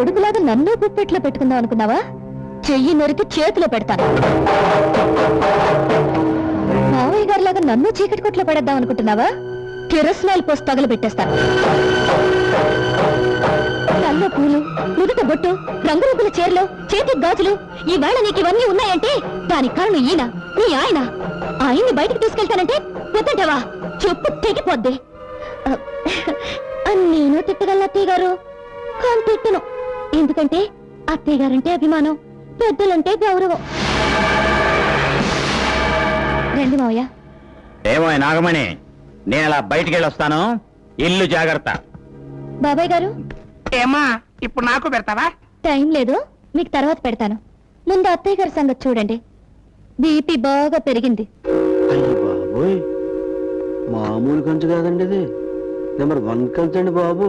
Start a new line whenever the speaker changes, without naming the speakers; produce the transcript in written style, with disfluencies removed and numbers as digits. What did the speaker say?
కొడుకులాగా నన్ను గుప్పెట్లో పెట్టుకుందాం అనుకున్నావా? చెయ్యి నరికి చేతిలో పెడతాను. మావయ్య గారిలాగా నన్ను చీకటి కొట్లో పడేద్దాం అనుకుంటున్నావా? కిరసనాయిల్ పోసి తగలబెట్టేస్తాను. నల్ల పూలు, నుదుట బొట్టు, రంగురంగుల చీరలు, చేతి గాజులు, ఈ వేళ నీకు ఇవన్నీ ఉన్నాయంటే దానికి కారణం ఈయన, నీ ఆయన. ఆయన్ని బయటకు తీసుకెళ్తానంటే వద్దంటావా? చెప్పు తెగిపోద్ది. నేను తిట్టగల అత్తయ్య గారు, కానీ తిట్టను. ఎందుకంటే అత్తయ్య గారంటే అభిమానం, పెద్దలంటే గౌరవం. రండి మావయ్య.
ఏమో నాగమణి, నేను అలా బయటికి వెళ్ళొస్తాను, ఇల్లు జాగ్రత్త.
బాబాయ్ గారు,
ఏమా ఇప్పుడు నాకు పెడతావా?
టైం లేదు, మీకు తర్వాత పెడతాను. ముందు అత్తయ్య గారి సంగతి చూడండి. బీపీ బాగా పెరిగింది.
అయ్యి బాబోయ్, మామూలు కంచు కాదండి ఇది, నెంబర్ 1 కంచండి బాబు.